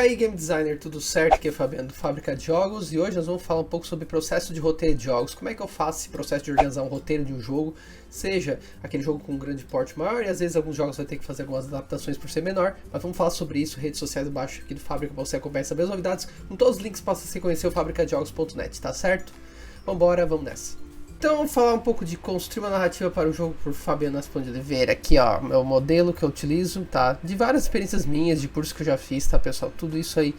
aí, game designer, tudo certo? Aqui é o Fabiano do Fábrica de Jogos e hoje nós vamos falar um pouco sobre processo de roteiro de jogos. Como é que eu faço esse processo de organizar um roteiro de um jogo, seja aquele jogo com um grande porte maior e às vezes alguns jogos vai ter que fazer algumas adaptações por ser menor, mas vamos falar sobre isso, redes sociais abaixo aqui do Fábrica para você acompanhar essas novidades, com todos os links para você conhecer o fabricadejogos.net, tá certo? Vambora, vamos nessa. Então vamos falar um pouco de construir uma narrativa para o jogo por Fabiano Aspan de Oliveira. Aqui ó, meu modelo que eu utilizo, tá? De várias experiências minhas, de cursos que eu já fiz, tá pessoal? Tudo isso aí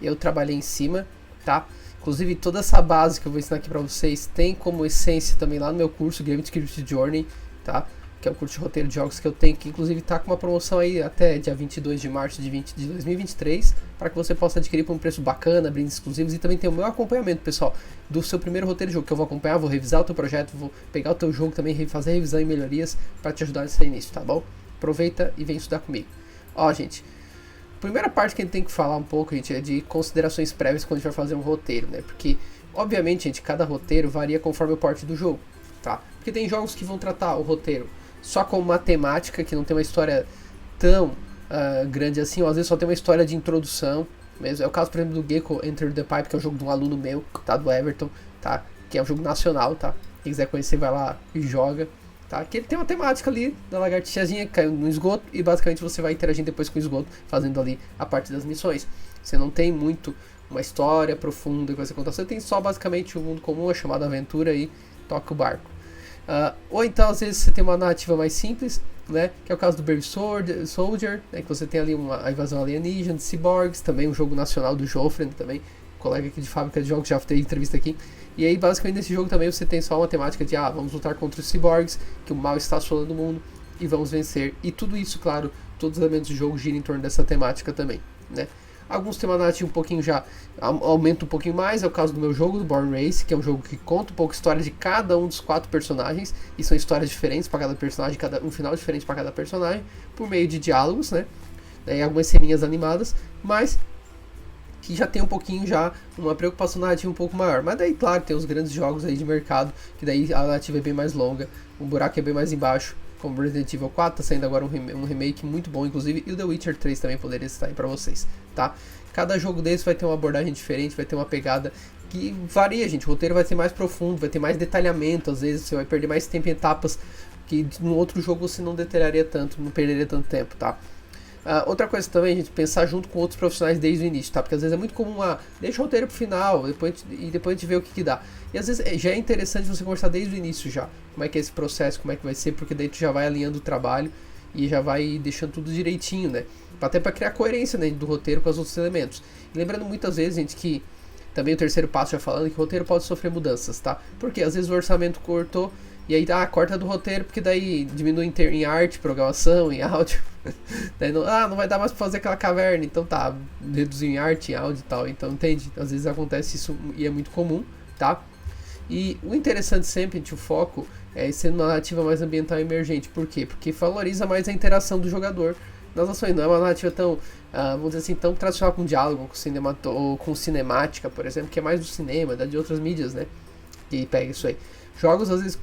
eu trabalhei em cima, tá? Inclusive toda essa base que eu vou ensinar aqui pra vocês tem como essência também lá no meu curso Game Script Journey, tá? Que é um curso de roteiro de jogos que eu tenho, que inclusive tá com uma promoção aí até dia 22 de março de 2023, para que você possa adquirir por um preço bacana, brindes exclusivos, e também tem o meu acompanhamento, pessoal, do seu primeiro roteiro de jogo, que eu vou acompanhar, vou revisar o teu projeto, vou pegar o teu jogo também, fazer revisão e melhorias para te ajudar nesse início, tá bom? Aproveita e vem estudar comigo. Ó, gente, a primeira parte que a gente tem que falar um pouco, gente, é de considerações prévias quando a gente vai fazer um roteiro, né? Porque, obviamente, gente, cada roteiro varia conforme o porte do jogo, tá? Porque tem jogos que vão tratar o roteiro só com uma temática, que não tem uma história tão grande assim, ou às vezes só tem uma história de introdução mesmo. É o caso, por exemplo, do Gecko Enter the Pipe, que é um jogo de um aluno meu, tá, do Everton, tá, que é um jogo nacional, tá, quem quiser conhecer vai lá e joga, tá, que ele tem uma temática ali da lagartixazinha que caiu no esgoto e basicamente você vai interagindo depois com o esgoto, fazendo ali a parte das missões. Você não tem muito uma história profunda que você contar, você tem só basicamente um mundo comum, a chamada aventura e toca o barco. Ou então às vezes você tem uma narrativa mais simples, né, que é o caso do Brave Soldier, né, que você tem ali a invasão alienígena de cyborgs, também um jogo nacional do Jofren, também colega aqui de Fábrica de Jogos, já tem entrevista aqui. E aí basicamente nesse jogo também você tem só uma temática de vamos lutar contra os cyborgs, que o mal está assolando o mundo e vamos vencer. E tudo isso, claro, todos os elementos do jogo giram em torno dessa temática também, né. Alguns temas narrativos um pouquinho já aumenta um pouquinho mais, é o caso do meu jogo, do Born Race, que é um jogo que conta um pouco a história de cada um dos 4 personagens, e são histórias diferentes para cada personagem, um final diferente para cada personagem, por meio de diálogos, né, e algumas ceninhas animadas, mas que já tem um pouquinho já uma preocupação narrativa um pouco maior. Mas daí, claro, tem os grandes jogos aí de mercado, que daí a narrativa é bem mais longa, o buraco é bem mais embaixo, como Resident Evil 4, tá saindo agora um remake muito bom, inclusive, e o The Witcher 3 também poderia estar aí pra vocês, tá? Cada jogo desse vai ter uma abordagem diferente, vai ter uma pegada que varia, gente, o roteiro vai ser mais profundo, vai ter mais detalhamento, às vezes você vai perder mais tempo em etapas que no outro jogo você não detalharia tanto, não perderia tanto tempo, tá? Outra coisa também, gente, pensar junto com outros profissionais desde o início, tá? Porque às vezes é muito comum, deixa o roteiro pro final, depois a gente vê o que dá. E às vezes já é interessante você conversar desde o início já, como é que é esse processo, como é que vai ser, porque daí tu já vai alinhando o trabalho e já vai deixando tudo direitinho, né? Até para criar coerência, né, do roteiro com os outros elementos. E lembrando muitas vezes, gente, que também o terceiro passo já falando que o roteiro pode sofrer mudanças, tá? Porque às vezes o orçamento cortou e aí corta do roteiro porque daí diminui em arte, programação, em áudio. Daí não vai dar mais pra fazer aquela caverna, então tá, reduziu em arte, em áudio e tal, então entende? Às vezes acontece isso e é muito comum, tá? E o interessante sempre, gente, o foco é ser uma narrativa mais ambiental e emergente. Por quê? Porque valoriza mais a interação do jogador nas ações, não é uma narrativa tão, vamos dizer assim, tão tradicional com diálogo, ou com cinemática, por exemplo, que é mais do cinema, de outras mídias, né, que pega isso aí. Jogos às vezes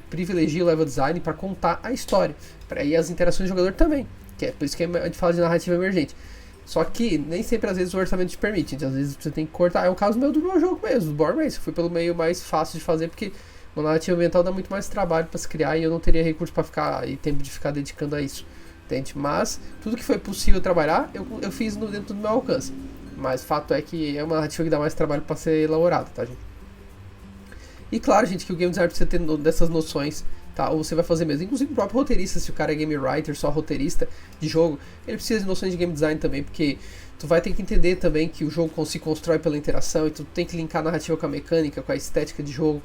privilegiam o level design para contar a história, e as interações do jogador também, que é por isso que a gente fala de narrativa emergente. Só que nem sempre às vezes o orçamento te permite, às vezes você tem que cortar. É o caso do meu jogo mesmo, do Born Race. Eu fui pelo meio mais fácil de fazer, porque uma narrativa ambiental dá muito mais trabalho para se criar e eu não teria recurso para ficar e tempo de ficar dedicando a isso, entende? Mas tudo que foi possível trabalhar, eu fiz dentro do meu alcance. Mas o fato é que é uma narrativa que dá mais trabalho para ser elaborada, tá, gente? E claro, gente, que o game design precisa ter dessas noções, tá? Ou você vai fazer mesmo. Inclusive o próprio roteirista, se o cara é game writer, só roteirista de jogo, ele precisa de noções de game design também, porque tu vai ter que entender também que o jogo se constrói pela interação e tu tem que linkar a narrativa com a mecânica, com a estética de jogo,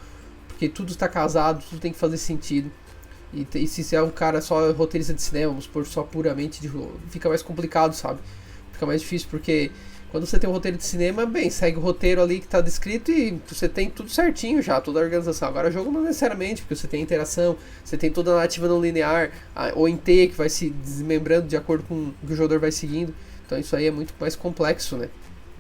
porque tudo está casado, tudo tem que fazer sentido. E se você é um cara só roteirista de cinema, vamos supor, só puramente de jogo, fica mais complicado, sabe? Fica mais difícil, porque quando você tem um roteiro de cinema, bem, segue o roteiro ali que está descrito e você tem tudo certinho já, toda a organização. Agora o jogo não necessariamente, porque você tem interação, você tem toda a narrativa não linear, ou em T, que vai se desmembrando de acordo com o que o jogador vai seguindo. Então isso aí é muito mais complexo, né?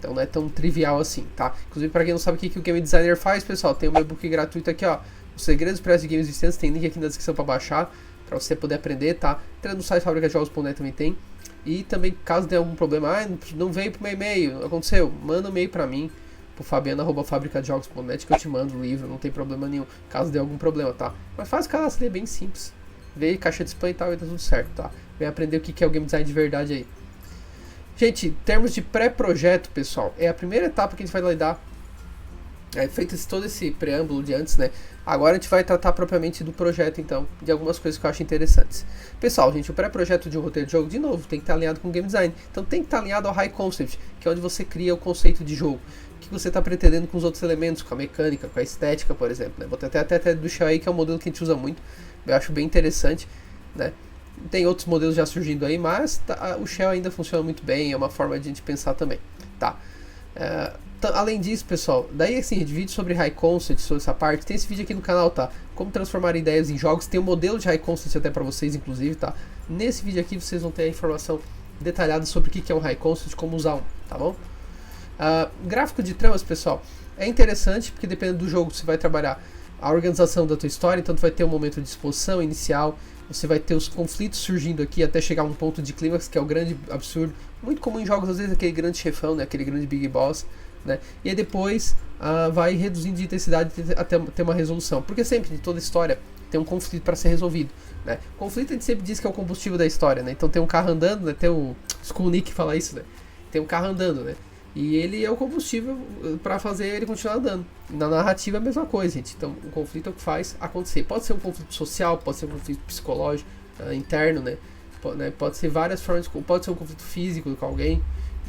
Então não é tão trivial assim, tá? Inclusive, para quem não sabe o que o game designer faz, pessoal, tem o meu e-book gratuito aqui, ó. Os segredos para de games viciantes, tem link aqui na descrição para baixar, para você poder aprender, tá? Entrando no site fabricadejogos.net também tem. E também, caso tenha algum problema, não veio pro meu e-mail, aconteceu, manda um e-mail pra mim, pro fabiano@fabricadejogos.net, que eu te mando o livro, não tem problema nenhum, caso dê algum problema, tá? Mas faz o cadastro, é bem simples. Vê caixa de spam e tal, e tá tudo certo, tá? Vem aprender o que é o game design de verdade aí. Gente, em termos de pré-projeto, pessoal, é a primeira etapa que a gente vai lidar. Feito todo esse preâmbulo de antes, né? Agora a gente vai tratar propriamente do projeto, então, de algumas coisas que eu acho interessantes. Pessoal, gente, o pré-projeto de um roteiro de jogo, de novo, tem que estar alinhado com o game design. Então tem que estar alinhado ao high concept, que é onde você cria o conceito de jogo. O que você está pretendendo com os outros elementos, com a mecânica, com a estética, por exemplo. Né? Vou ter até do Shell aí, que é um modelo que a gente usa muito. Eu acho bem interessante, né? Tem outros modelos já surgindo aí, mas o Shell ainda funciona muito bem, é uma forma de a gente pensar também, tá? Além disso, pessoal, daí assim, vídeo sobre high concept, sobre essa parte, tem esse vídeo aqui no canal, tá? Como transformar ideias em jogos, tem um modelo de high concept até pra vocês, inclusive, tá? Nesse vídeo aqui vocês vão ter a informação detalhada sobre o que é um high concept, como usar um, tá bom? Gráfico de tramas, pessoal, é interessante porque dependendo do jogo você vai trabalhar a organização da tua história, então tu vai ter um momento de exposição inicial, você vai ter os conflitos surgindo aqui até chegar a um ponto de clímax, que é o grande absurdo, muito comum em jogos, às vezes aquele grande chefão, né? Aquele grande big boss, né? E aí depois vai reduzindo de intensidade até ter uma resolução, porque sempre, de toda história, tem um conflito para ser resolvido, né? Conflito a gente sempre diz que é o combustível da história, né? Então tem um carro andando, né? Tem o Skulnik fala isso, né? Tem um carro andando, né? E ele é o combustível para fazer ele continuar andando. Na narrativa é a mesma coisa, gente. Então o conflito é o que faz acontecer. Pode ser um conflito social, pode ser um conflito psicológico, interno, né? Pode ser várias formas, pode ser um conflito físico com alguém,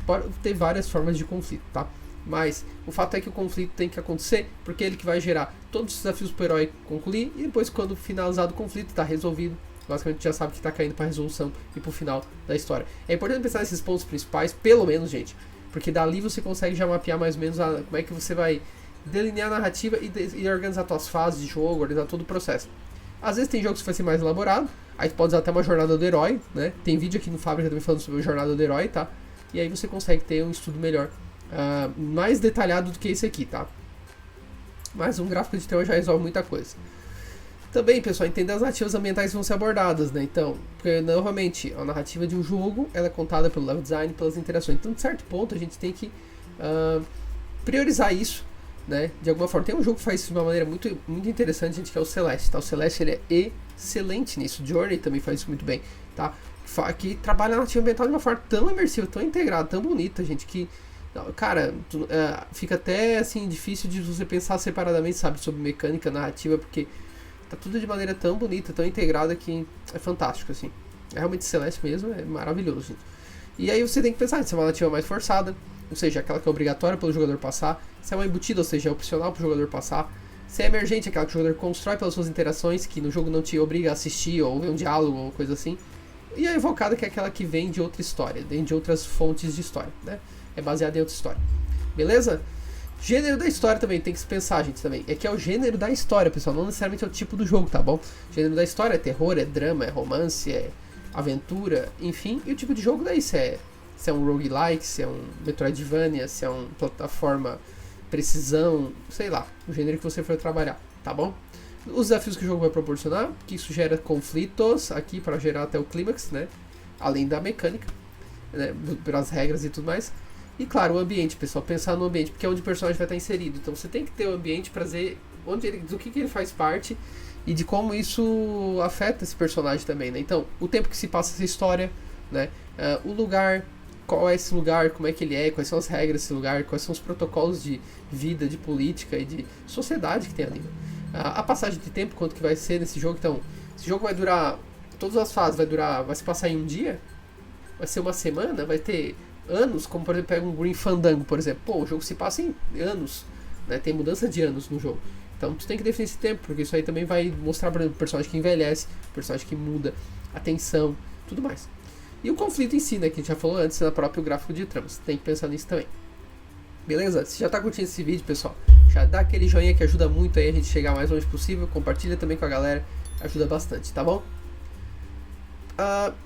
pode ter várias formas de conflito, tá? Mas o fato é que o conflito tem que acontecer, porque é ele que vai gerar todos os desafios para o herói concluir, e depois, quando finalizado o conflito, está resolvido, basicamente já sabe que está caindo para a resolução e para o final da história. É importante pensar nesses pontos principais, pelo menos, gente, porque dali você consegue já mapear mais ou menos como é que você vai delinear a narrativa e organizar suas fases de jogo, organizar todo o processo. Às vezes tem jogos que vai ser mais elaborado, aí tu pode usar até uma jornada do herói, né? Tem vídeo aqui no Fábrica também falando sobre a jornada do herói, tá? E aí você consegue ter um estudo melhor, mais detalhado do que esse aqui, tá? Mas um gráfico de tema já resolve muita coisa. Também, pessoal, entender as narrativas ambientais que vão ser abordadas, né? Então, porque, novamente, a narrativa de um jogo ela é contada pelo level design, pelas interações. Então, de certo ponto, a gente tem que priorizar isso, né? De alguma forma. Tem um jogo que faz isso de uma maneira muito, muito interessante, gente, que é o Celeste, tá? O Celeste, ele é excelente nisso. O Journey também faz isso muito bem, tá? Que trabalha a narrativa ambiental de uma forma tão imersiva, tão integrada, tão bonita, gente, que... Cara, fica até, assim, difícil de você pensar separadamente, sabe? Sobre mecânica, narrativa, porque... Tá tudo de maneira tão bonita, tão integrada que é fantástico, assim. É realmente Celeste mesmo, é maravilhoso, gente. E aí você tem que pensar se é uma narrativa mais forçada, ou seja, aquela que é obrigatória pelo jogador passar, se é uma embutida, ou seja, é opcional pro jogador passar, se é emergente, aquela que o jogador constrói pelas suas interações, que no jogo não te obriga a assistir ou ver um diálogo ou coisa assim, e a evocada, que é aquela que vem de outra história, vem de outras fontes de história, né? É baseada em outra história. Beleza? Gênero da história também, tem que se pensar, gente, também. É que é o gênero da história, pessoal, não necessariamente é o tipo do jogo, tá bom? Gênero da história é terror, é drama, é romance, é aventura, enfim. E o tipo de jogo daí, se é um roguelike, se é um Metroidvania, se é um plataforma precisão, sei lá, o gênero que você for trabalhar, tá bom? Os desafios que o jogo vai proporcionar, que isso gera conflitos aqui para gerar até o clímax, né? Além da mecânica, né? Pelas regras e tudo mais. E claro, o ambiente, pessoal, pensar no ambiente, porque é onde o personagem vai estar inserido. Então você tem que ter o ambiente para dizer do que ele faz parte e de como isso afeta esse personagem também, né? Então, o tempo que se passa essa história, né? O lugar, qual é esse lugar, como é que ele é, quais são as regras desse lugar, quais são os protocolos de vida, de política e de sociedade que tem ali. A passagem de tempo, quanto que vai ser nesse jogo. Então, esse jogo vai durar, todas as fases vai se passar em um dia, vai ser uma semana, vai ter anos, como por exemplo, pega um Green Fandango, por exemplo. Pô, o jogo se passa em anos, né? Tem mudança de anos no jogo. Então tu tem que definir esse tempo, porque isso aí também vai mostrar, por exemplo, o personagem que envelhece, o personagem que muda, a tensão, tudo mais. E o conflito em si, né, que a gente já falou antes, no próprio gráfico de tramas. Tem que pensar nisso também. Beleza? Se já tá curtindo esse vídeo, pessoal, já dá aquele joinha que ajuda muito aí a gente chegar mais longe possível. Compartilha também com a galera, ajuda bastante, tá bom?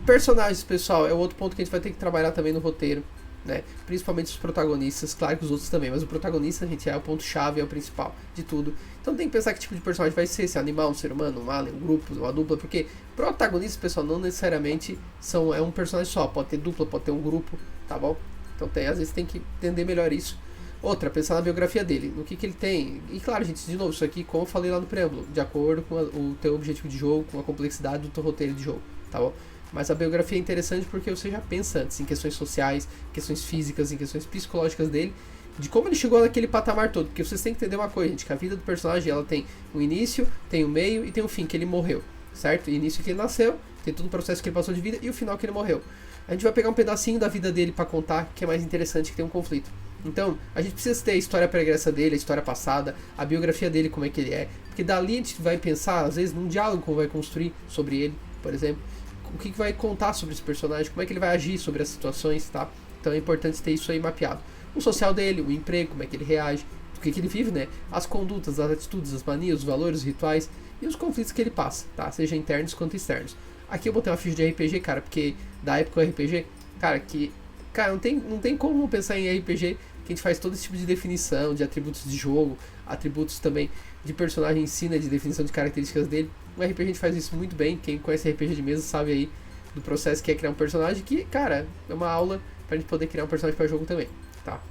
Personagens, pessoal, é outro ponto que a gente vai ter que trabalhar também no roteiro. né? Principalmente os protagonistas, claro que os outros também, mas o protagonista, gente, é o ponto-chave, é o principal de tudo. Então tem que pensar que tipo de personagem vai ser, se é um animal, um ser humano, um alien, um grupo, uma dupla, porque protagonistas, pessoal, não necessariamente é um personagem só, pode ter dupla, pode ter um grupo, tá bom? Então às vezes tem que entender melhor isso. Outra, pensar na biografia dele, no que ele tem. E claro, gente, de novo, isso aqui, como eu falei lá no preâmbulo, de acordo com o teu objetivo de jogo, com a complexidade do teu roteiro de jogo, tá bom? Mas a biografia é interessante porque você já pensa antes em questões sociais, questões físicas, em questões psicológicas dele, de como ele chegou naquele patamar todo. Porque vocês têm que entender uma coisa, gente, que a vida do personagem, ela tem um início, tem um meio e tem um fim, que ele morreu, certo? O início que ele nasceu, tem todo o processo que ele passou de vida e o final que ele morreu. A gente vai pegar um pedacinho da vida dele pra contar, que é mais interessante, que tem um conflito. Então, a gente precisa ter a história pregressa dele, a história passada, a biografia dele, como é que ele é, porque dali a gente vai pensar, às vezes, num diálogo como vai construir sobre ele, por exemplo, o que vai contar sobre esse personagem, como é que ele vai agir sobre as situações, tá? Então é importante ter isso aí mapeado. O social dele, o emprego, como é que ele reage, o que ele vive, né? As condutas, as atitudes, as manias, os valores, os rituais e os conflitos que ele passa, tá? Seja internos quanto externos. Aqui eu botei uma ficha de RPG, cara, porque da época do RPG, cara, não tem como pensar em RPG que a gente faz todo esse tipo de definição, de atributos de jogo, atributos também de personagem em si, né, de definição de características dele. No RPG a gente faz isso muito bem, quem conhece RPG de mesa sabe aí do processo que é criar um personagem, que, cara, é uma aula pra gente poder criar um personagem para jogo também, tá?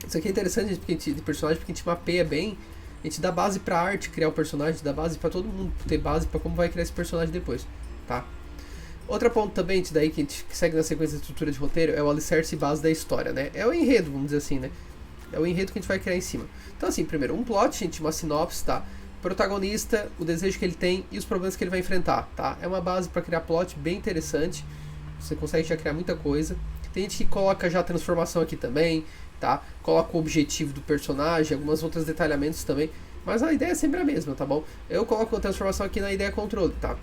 Isso aqui é interessante de personagem, porque a gente mapeia bem, a gente dá base pra arte criar o personagem, dá base pra todo mundo ter base pra como vai criar esse personagem depois, tá? Outro ponto também, daí que a gente segue na sequência de estrutura de roteiro, é o alicerce base da história, né? É o enredo, vamos dizer assim, né? É o enredo que a gente vai criar em cima. Então, assim, primeiro, um plot, gente, uma sinopse, tá? Protagonista, o desejo que ele tem e os problemas que ele vai enfrentar, tá? É uma base para criar plot bem interessante. Você consegue já criar muita coisa. Tem gente que coloca já a transformação aqui também, tá? Coloca o objetivo do personagem, algumas outros detalhamentos também. Mas a ideia é sempre a mesma, tá bom? Eu coloco a transformação aqui na ideia controle, tá?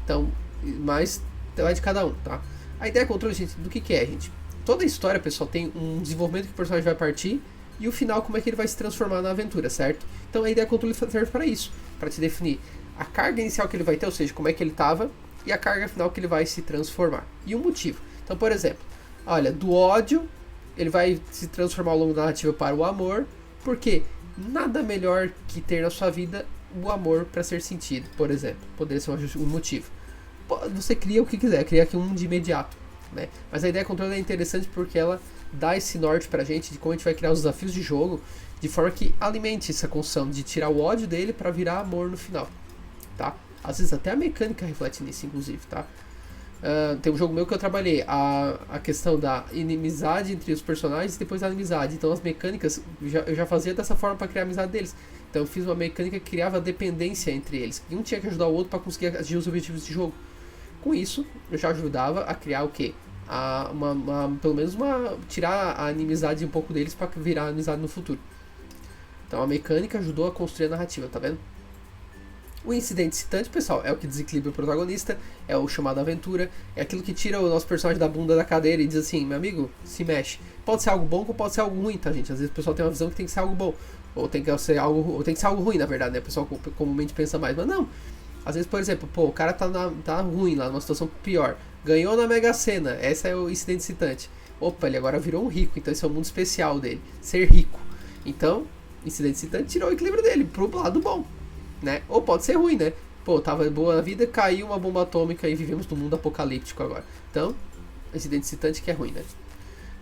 Então, mas vai de cada um, tá? A ideia controle, gente, do que é, gente? Toda a história, pessoal, tem um desenvolvimento que o personagem vai partir e o final, como é que ele vai se transformar na aventura, certo? Então a ideia controle serve para isso, para te definir a carga inicial que ele vai ter, ou seja, como é que ele estava, e a carga final que ele vai se transformar. E o motivo. Então, por exemplo, olha, do ódio, ele vai se transformar ao longo da narrativa para o amor, porque nada melhor que ter na sua vida o amor para ser sentido, por exemplo. Poderia ser um motivo. Você cria o que quiser, cria aqui um de imediato, né? Mas a ideia controle é interessante porque ela dá esse norte pra gente de como a gente vai criar os desafios de jogo de forma que alimente essa construção de tirar o ódio dele pra virar amor no final, tá? Às vezes até a mecânica reflete nisso, inclusive, tá? Tem um jogo meu que eu trabalhei a questão da inimizade entre os personagens e depois da amizade. Então as mecânicas eu já fazia dessa forma para criar a amizade deles. Então eu fiz uma mecânica que criava dependência entre eles. E um tinha que ajudar o outro para conseguir atingir os objetivos de jogo. Com isso, eu já ajudava a criar o quê? Pelo menos tirar a inimizade um pouco deles para virar amizade no futuro. Então a mecânica ajudou a construir a narrativa, tá vendo? O incidente excitante, pessoal, é o que desequilibra o protagonista, é o chamado aventura, é aquilo que tira o nosso personagem da bunda da cadeira e diz assim, meu amigo, se mexe. Pode ser algo bom ou pode ser algo ruim, tá, gente? Às vezes o pessoal tem uma visão que tem que ser algo bom, ou tem que ser algo ruim, na verdade, né? O pessoal comumente pensa mais, mas não. Às vezes, por exemplo, o cara tá ruim lá, numa situação pior. Ganhou na Mega Sena, esse é o incidente excitante. Opa, ele agora virou um rico, então esse é o mundo especial dele, ser rico. Então, incidente excitante tirou o equilíbrio dele pro lado bom, né? Ou pode ser ruim, né? Pô, tava boa na vida, caiu uma bomba atômica e vivemos num mundo apocalíptico agora. Então, incidente excitante que é ruim, né?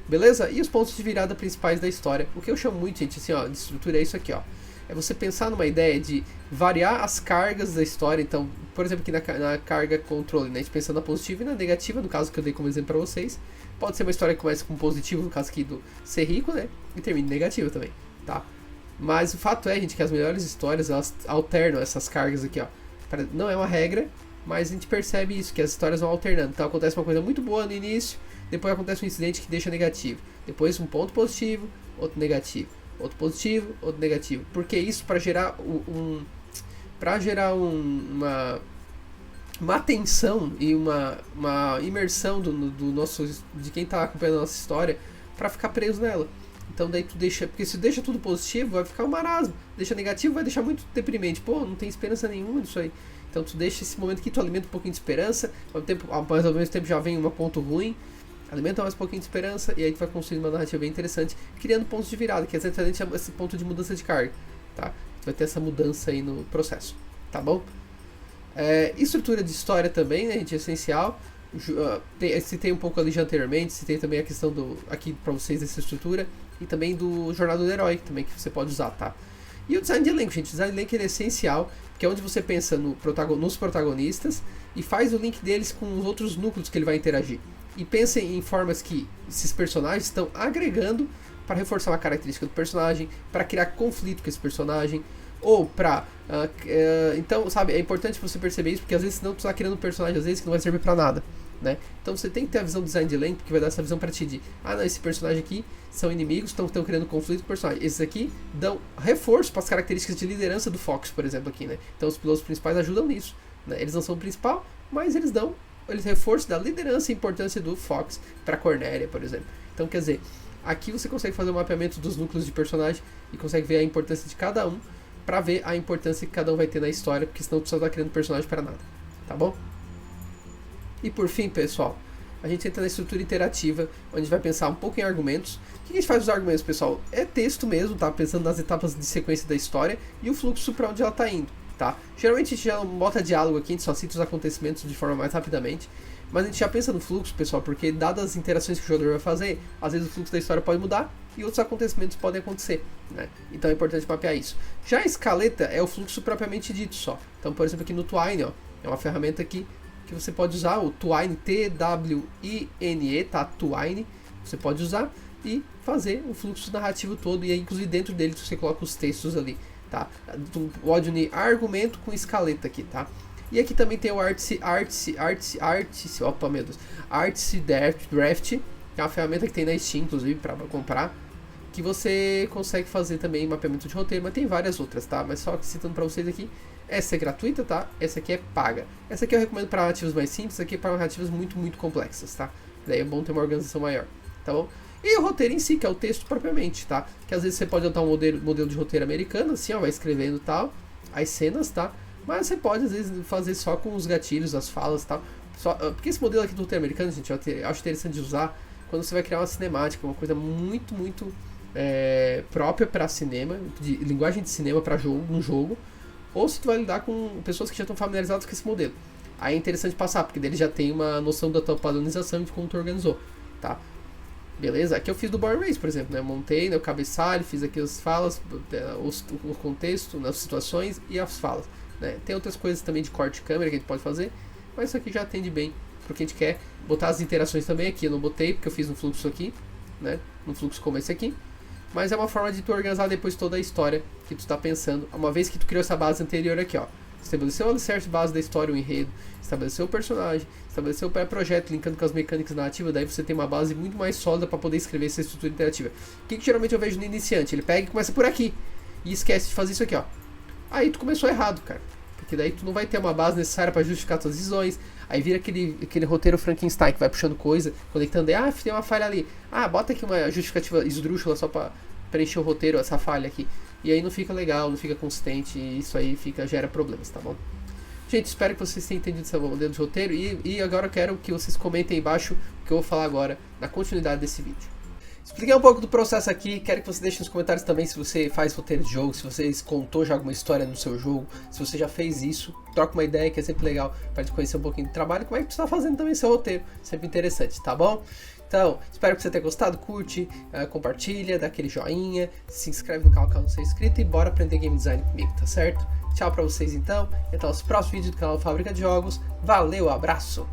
Beleza? E os pontos de virada principais da história. O que eu chamo muito, gente, assim, ó, de estrutura é isso aqui, ó. É você pensar numa ideia de variar as cargas da história. Então, por exemplo, aqui na carga controle, né? A gente pensando na positiva e na negativa, no caso que eu dei como exemplo pra vocês. Pode ser uma história que começa com positivo, no caso aqui do ser rico, né? E termina em negativo também, tá? Mas o fato é, gente, que as melhores histórias, elas alternam essas cargas aqui, ó. Não é uma regra, mas a gente percebe isso, que as histórias vão alternando. Então acontece uma coisa muito boa no início, depois acontece um incidente que deixa negativo. Depois um ponto positivo, outro negativo. Outro positivo, outro negativo. Porque isso para gerar uma tensão e uma imersão de quem tá acompanhando a nossa história para ficar preso nela. Então daí tu deixa, porque se deixa tudo positivo, vai ficar um marasmo. Deixa negativo, vai deixar muito deprimente. Pô, não tem esperança nenhuma disso aí. Então tu deixa esse momento que tu alimenta um pouquinho de esperança, mas ao mesmo tempo já vem um ponto ruim. alimenta mais um pouquinho de esperança, e aí tu vai construindo uma narrativa bem interessante, criando pontos de virada, que é exatamente esse ponto de mudança de carga, tá? Tu vai ter essa mudança aí no processo, tá bom? Estrutura de história também, né, gente, é essencial. Citei um pouco ali já anteriormente, citei também a questão aqui pra vocês dessa estrutura, e também do Jornada do Herói, também, que você pode usar, tá? E o design de elenco, gente, o design de elenco é essencial, que é onde você pensa nos protagonistas e faz o link deles com os outros núcleos que ele vai interagir. E pensa em formas que esses personagens estão agregando para reforçar uma característica do personagem, para criar conflito com esse personagem, ou pra... então, sabe, é importante você perceber isso, porque às vezes senão tu tá criando um personagem, às vezes, que não vai servir pra nada, né? Então você tem que ter a visão do design de elenco, que vai dar essa visão pra ti de, não, esse personagem aqui são inimigos, estão criando conflito com o personagem. Esses aqui dão reforço para as características de liderança do Fox, por exemplo, aqui, né? Então os pilotos principais ajudam nisso, né? Eles não são o principal, mas eles reforço da liderança e importância do Fox pra Cornélia, por exemplo. Então, quer dizer, aqui você consegue fazer um mapeamento dos núcleos de personagem e consegue ver a importância de cada um, pra ver a importância que cada um vai ter na história, porque senão tu só tá criando personagem para nada, tá bom? E por fim, pessoal, a gente entra na estrutura interativa, onde a gente vai pensar um pouco em argumentos. O que a gente faz dos argumentos, pessoal? É texto mesmo, tá? Pensando nas etapas de sequência da história e o fluxo para onde ela tá indo, tá? Geralmente a gente já não bota diálogo aqui, a gente só cita os acontecimentos de forma mais rapidamente, mas a gente já pensa no fluxo, pessoal, porque dadas as interações que o jogador vai fazer, às vezes o fluxo da história pode mudar e outros acontecimentos podem acontecer, né? Então é importante mapear isso. Já a escaleta é o fluxo propriamente dito só. Então, por exemplo, aqui no Twine, ó, é uma ferramenta aqui que você pode usar, o Twine, T-W-I-N-E, tá? Twine, você pode usar e fazer o fluxo narrativo todo, e aí, inclusive dentro dele você coloca os textos ali, tá? Tu pode unir argumento com escaleta aqui, tá? E aqui também tem o Artsy Draft, que é uma ferramenta que tem na Steam, inclusive, para comprar, que você consegue fazer também mapeamento de roteiro, mas tem várias outras, tá? Mas só citando para vocês aqui, essa é gratuita, tá? Essa aqui é paga. Essa aqui eu recomendo para narrativas mais simples, essa aqui é para narrativas muito, muito complexas, tá? Daí é bom ter uma organização maior, tá bom? E o roteiro em si, que é o texto propriamente, tá? Que às vezes você pode adotar um modelo de roteiro americano, assim, ó, vai escrevendo tal, as cenas, tá? Mas você pode, às vezes, fazer só com os gatilhos, as falas e tal. Porque esse modelo aqui do roteiro americano, gente, eu acho interessante de usar quando você vai criar uma cinemática, uma coisa muito, muito própria para cinema, de linguagem de cinema para jogo, no jogo, ou se tu vai lidar com pessoas que já estão familiarizadas com esse modelo. Aí é interessante passar, porque dele já tem uma noção da tua padronização e de como tu organizou, tá? Beleza? Aqui eu fiz do Born Race, por exemplo, né? Montei, né, o cabeçalho, fiz aqui as falas, o contexto, as situações e as falas, né? Tem outras coisas também de corte de câmera que a gente pode fazer, mas isso aqui já atende bem porque a gente quer botar as interações também aqui. Eu não botei porque eu fiz um fluxo aqui, né? Um fluxo como esse aqui, mas é uma forma de tu organizar depois toda a história que tu está pensando, uma vez que tu criou essa base anterior aqui, ó. Estabeleceu o alicerce base da história, o enredo, estabeleceu o personagem, estabeleceu o pré-projeto, linkando com as mecânicas narrativas, daí você tem uma base muito mais sólida para poder escrever essa estrutura interativa. O que geralmente eu vejo no iniciante? Ele pega e começa por aqui e esquece de fazer isso aqui, ó. Aí tu começou errado, cara. Porque daí tu não vai ter uma base necessária para justificar suas visões. Aí vira aquele roteiro Frankenstein que vai puxando coisa, conectando, tem uma falha ali. Bota aqui uma justificativa esdrúxula só para preencher o roteiro, essa falha aqui. E aí não fica legal, não fica consistente, e isso aí gera problemas, tá bom? Gente, espero que vocês tenham entendido esse modelo de roteiro, e agora eu quero que vocês comentem aí embaixo o que eu vou falar agora na continuidade desse vídeo. Expliquei um pouco do processo aqui, quero que você deixe nos comentários também se você faz roteiro de jogo, se você contou já alguma história no seu jogo, se você já fez isso, troca uma ideia que é sempre legal para gente conhecer um pouquinho do trabalho, como é que você está fazendo também seu roteiro, sempre interessante, tá bom? Então, espero que você tenha gostado, curte, compartilha, dá aquele joinha, se inscreve no canal caso não seja inscrito e bora aprender game design comigo, tá certo? Tchau pra vocês então, e até os próximos vídeos do canal Fábrica de Jogos, valeu, abraço!